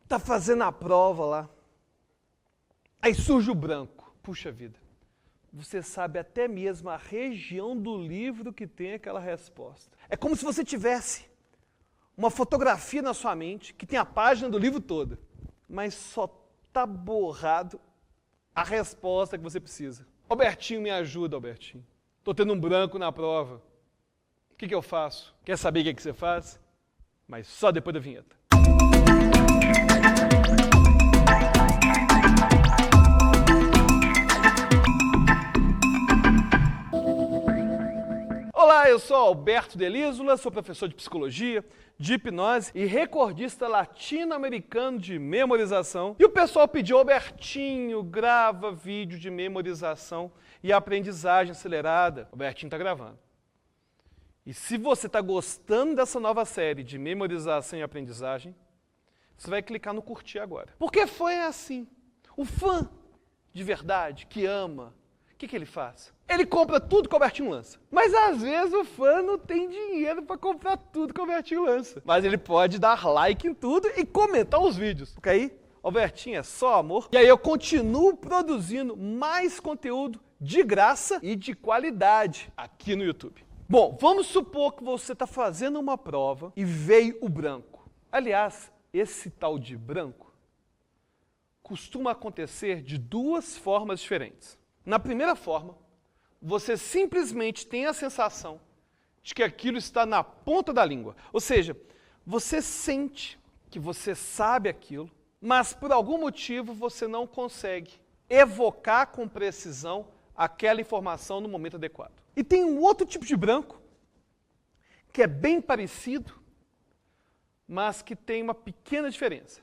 Tá fazendo a prova lá. Aí surge o branco. Puxa vida. Você sabe até mesmo a região do livro que tem aquela resposta. É como se você tivesse uma fotografia na sua mente que tem a página do livro toda, mas só tá borrado a resposta que você precisa. Albertinho, me ajuda, Albertinho. Tô tendo um branco na prova. O que eu faço? Quer saber o que você faz? Mas só depois da vinheta. Olá, eu sou Alberto Delísula, sou professor de psicologia, de hipnose e recordista latino-americano de memorização. E o pessoal pediu, Albertinho, grava vídeo de memorização e aprendizagem acelerada. Albertinho está gravando. E se você está gostando dessa nova série de memorização e aprendizagem, você vai clicar no curtir agora. Porque fã é assim. O fã de verdade, que ama, o que ele faz? Ele compra tudo que o Albertinho lança. Mas às vezes o fã não tem dinheiro para comprar tudo que o Albertinho lança. Mas ele pode dar like em tudo e comentar os vídeos. Porque aí, Albertinho é só amor. E aí eu continuo produzindo mais conteúdo de graça e de qualidade aqui no YouTube. Bom, vamos supor que você está fazendo uma prova e veio o branco. Aliás, esse tal de branco costuma acontecer de duas formas diferentes. Na primeira forma, você simplesmente tem a sensação de que aquilo está na ponta da língua. Ou seja, você sente que você sabe aquilo, mas por algum motivo você não consegue evocar com precisão aquela informação no momento adequado. E tem um outro tipo de branco, que é bem parecido, mas que tem uma pequena diferença,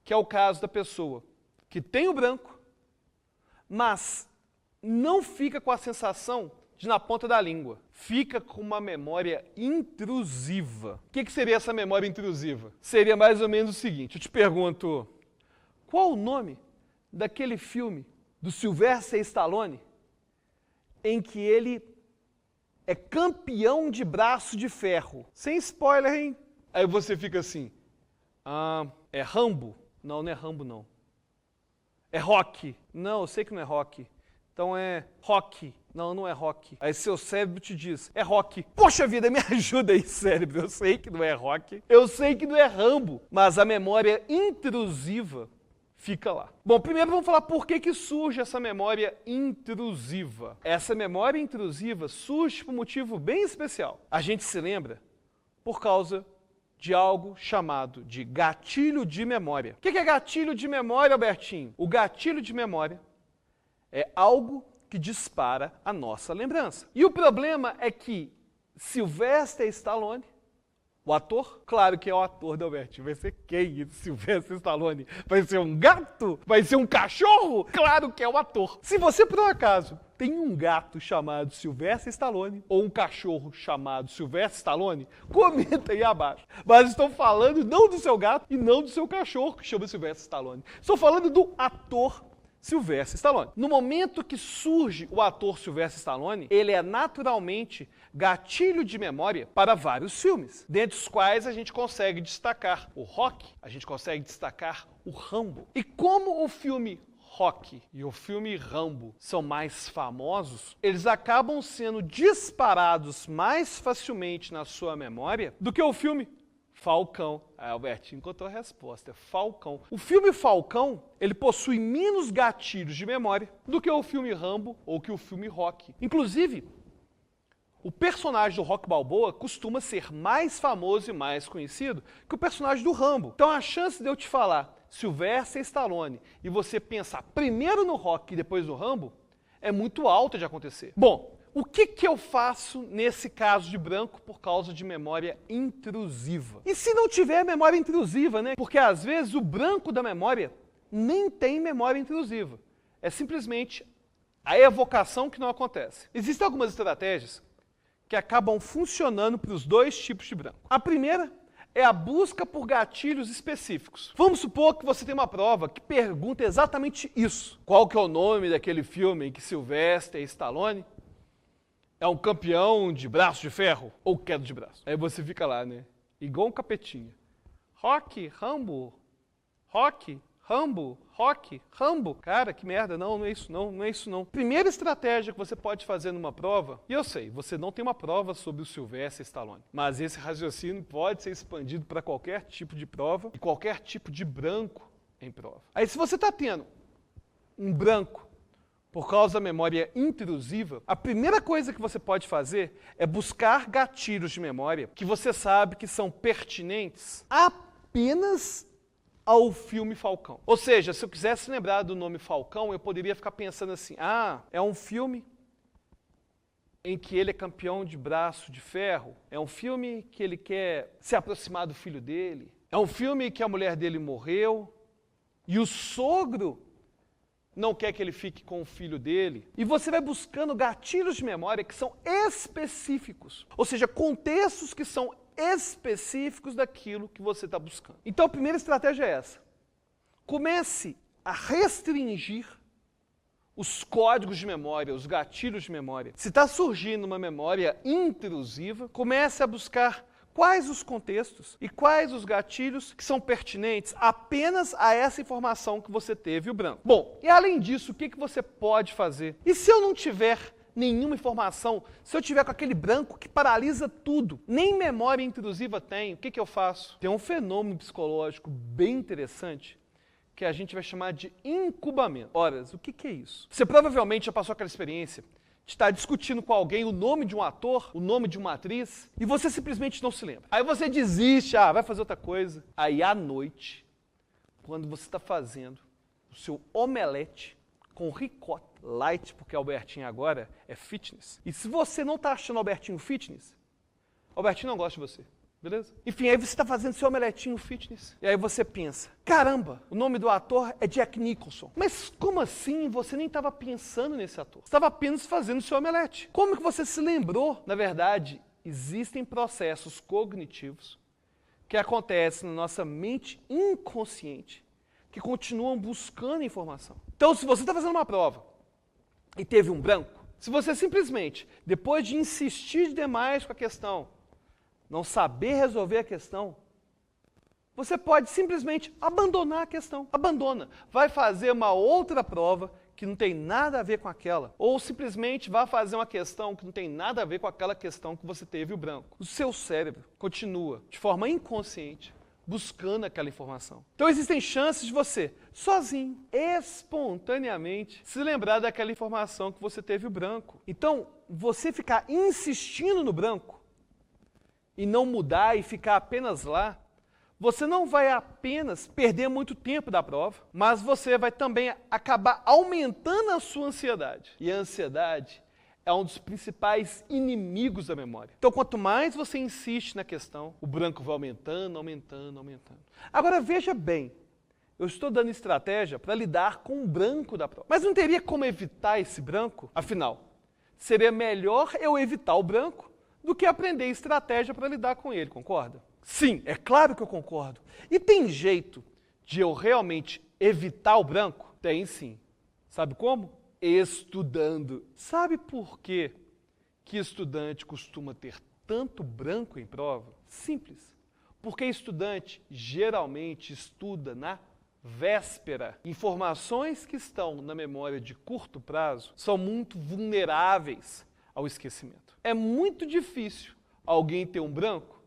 que é o caso da pessoa que tem o branco, mas não fica com a sensação de na ponta da língua. Fica com uma memória intrusiva. O que seria essa memória intrusiva? Seria mais ou menos o seguinte, eu te pergunto, qual o nome daquele filme do Sylvester Stallone em que ele é campeão de braço de ferro? Sem spoiler, hein? Aí você fica assim, é Rambo? Não, não é Rambo, não. É Rocky? Não, eu sei que não é Rocky. Então é Rocky. Não, não é Rocky. Aí seu cérebro te diz, é Rocky. Poxa vida, me ajuda aí, cérebro. Eu sei que não é Rocky. Eu sei que não é Rambo. Mas a memória intrusiva fica lá. Bom, primeiro vamos falar por que surge essa memória intrusiva. Essa memória intrusiva surge por um motivo bem especial. A gente se lembra por causa de algo chamado de gatilho de memória. O que é gatilho de memória, Albertinho? O gatilho de memória é algo que dispara a nossa lembrança. E o problema é que Sylvester Stallone, o ator, claro que é o ator do Albertinho. Vai ser quem? Sylvester Stallone? Vai ser um gato? Vai ser um cachorro? Claro que é o ator. Se você, por um acaso, tem um gato chamado Sylvester Stallone ou um cachorro chamado Sylvester Stallone, comenta aí abaixo. Mas estou falando não do seu gato e não do seu cachorro que chama Sylvester Stallone. Estou falando do ator Sylvester Stallone. No momento que surge o ator Sylvester Stallone, ele é naturalmente gatilho de memória para vários filmes, dentre os quais a gente consegue destacar o Rocky, a gente consegue destacar o Rambo. E como o filme Rocky e o filme Rambo são mais famosos, eles acabam sendo disparados mais facilmente na sua memória do que o filme Falcão. Albertinho encontrou a resposta, é Falcão. O filme Falcão, ele possui menos gatilhos de memória do que o filme Rambo ou que o filme Rocky. Inclusive, o personagem do Rocky Balboa costuma ser mais famoso e mais conhecido que o personagem do Rambo. Então a chance de eu te falar Sylvester Stallone e você pensar primeiro no Rocky e depois no Rambo é muito alta de acontecer. Bom, o que eu faço nesse caso de branco por causa de memória intrusiva? E se não tiver memória intrusiva, né? Porque às vezes o branco da memória nem tem memória intrusiva. É simplesmente a evocação que não acontece. Existem algumas estratégias que acabam funcionando para os dois tipos de branco. A primeira é a busca por gatilhos específicos. Vamos supor que você tem uma prova que pergunta exatamente isso. Qual que é o nome daquele filme em que Sylvester Stallone é um campeão de braço de ferro ou queda de braço? Aí você fica lá, né? Igual um capetinha. Rocky, Rambo, Rock, Rambo, Rock, Rambo. Cara, que merda, não é isso não, não é isso não. Primeira estratégia que você pode fazer numa prova, e eu sei, você não tem uma prova sobre o Sylvester Stallone, mas esse raciocínio pode ser expandido para qualquer tipo de prova e qualquer tipo de branco em prova. Aí se você está tendo um branco por causa da memória intrusiva, a primeira coisa que você pode fazer é buscar gatilhos de memória que você sabe que são pertinentes apenas ao filme Falcão. Ou seja, se eu quisesse lembrar do nome Falcão, eu poderia ficar pensando assim, é um filme em que ele é campeão de braço de ferro, é um filme que ele quer se aproximar do filho dele, é um filme que a mulher dele morreu e o sogro não quer que ele fique com o filho dele. E você vai buscando gatilhos de memória que são específicos, ou seja, contextos que são específicos daquilo que você está buscando. Então a primeira estratégia é essa. Comece a restringir os códigos de memória, os gatilhos de memória. Se está surgindo uma memória intrusiva, comece a buscar quais os contextos e quais os gatilhos que são pertinentes apenas a essa informação que você teve o branco. Bom, e além disso, o que você pode fazer? E se eu não tiver nenhuma informação, se eu tiver com aquele branco que paralisa tudo, nem memória intrusiva tem, o que eu faço? Tem um fenômeno psicológico bem interessante que a gente vai chamar de incubamento. Ora, o que é isso? Você provavelmente já passou aquela experiência de estar discutindo com alguém o nome de um ator, o nome de uma atriz, e você simplesmente não se lembra. Aí você desiste, vai fazer outra coisa. Aí à noite, quando você está fazendo o seu omelete com ricota light, porque Albertinho agora é fitness, e se você não está achando Albertinho fitness, Albertinho não gosta de você. Beleza? Enfim, aí você está fazendo seu omeletinho fitness. E aí você pensa, caramba, o nome do ator é Jack Nicholson. Mas como assim você nem estava pensando nesse ator? Você estava apenas fazendo seu omelete. Como que você se lembrou? Na verdade, existem processos cognitivos que acontecem na nossa mente inconsciente que continuam buscando informação. Então, se você está fazendo uma prova e teve um branco, se você simplesmente, depois de insistir demais com a questão, não saber resolver a questão, você pode simplesmente abandonar a questão. Abandona. Vai fazer uma outra prova que não tem nada a ver com aquela. Ou simplesmente vai fazer uma questão que não tem nada a ver com aquela questão que você teve o branco. O seu cérebro continua, de forma inconsciente, buscando aquela informação. Então existem chances de você, sozinho, espontaneamente, se lembrar daquela informação que você teve o branco. Então, você ficar insistindo no branco, e não mudar e ficar apenas lá, você não vai apenas perder muito tempo da prova, mas você vai também acabar aumentando a sua ansiedade. E a ansiedade é um dos principais inimigos da memória. Então, quanto mais você insiste na questão, o branco vai aumentando, aumentando, aumentando. Agora, veja bem, eu estou dando estratégia para lidar com o branco da prova. Mas não teria como evitar esse branco? Afinal, seria melhor eu evitar o branco do que aprender estratégia para lidar com ele, concorda? Sim, é claro que eu concordo. E tem jeito de eu realmente evitar o branco? Tem sim. Sabe como? Estudando. Sabe por quê que estudante costuma ter tanto branco em prova? Simples. Porque estudante geralmente estuda na véspera. Informações que estão na memória de curto prazo são muito vulneráveis ao esquecimento. É muito difícil alguém ter um branco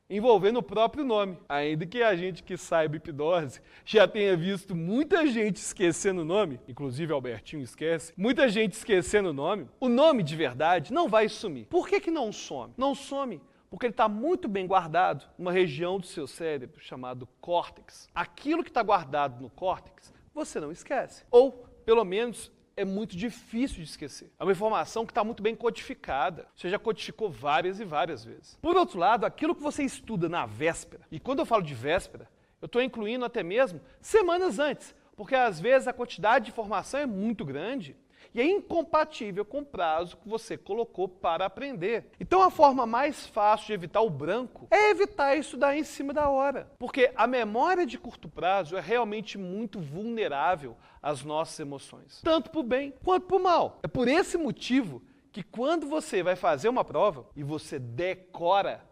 envolvendo o próprio nome. Ainda que a gente que saiba hipnose já tenha visto muita gente esquecendo o nome, inclusive Albertinho esquece, muita gente esquecendo o nome de verdade não vai sumir. Por que não some? Não some porque ele está muito bem guardado numa região do seu cérebro chamado córtex. Aquilo que está guardado no córtex, você não esquece. Ou, pelo menos, é muito difícil de esquecer. É uma informação que está muito bem codificada. Você já codificou várias e várias vezes. Por outro lado, aquilo que você estuda na véspera, e quando eu falo de véspera, eu estou incluindo até mesmo semanas antes, porque às vezes a quantidade de informação é muito grande e é incompatível com o prazo que você colocou para aprender. Então a forma mais fácil de evitar o branco é evitar estudar em cima da hora, porque a memória de curto prazo é realmente muito vulnerável às nossas emoções, tanto para o bem quanto para o mal. É por esse motivo que quando você vai fazer uma prova e você decora,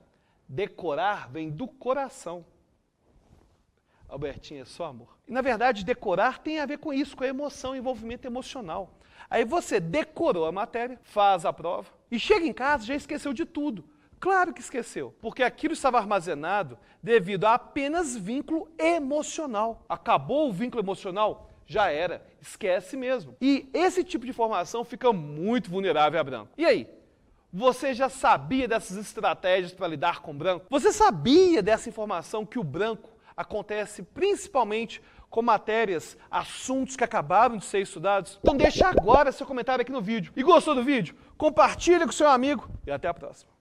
decorar vem do coração. Albertinho, é só amor. E, na verdade, decorar tem a ver com isso, com a emoção, envolvimento emocional. Aí você decorou a matéria, faz a prova e chega em casa e já esqueceu de tudo. Claro que esqueceu, porque aquilo estava armazenado devido a apenas vínculo emocional. Acabou o vínculo emocional? Já era, esquece mesmo. E esse tipo de informação fica muito vulnerável a branco. E aí? Você já sabia dessas estratégias para lidar com o branco? Você sabia dessa informação que o branco acontece principalmente com matérias, assuntos que acabaram de ser estudados? Então deixa agora seu comentário aqui no vídeo. E gostou do vídeo? Compartilha com seu amigo e até a próxima.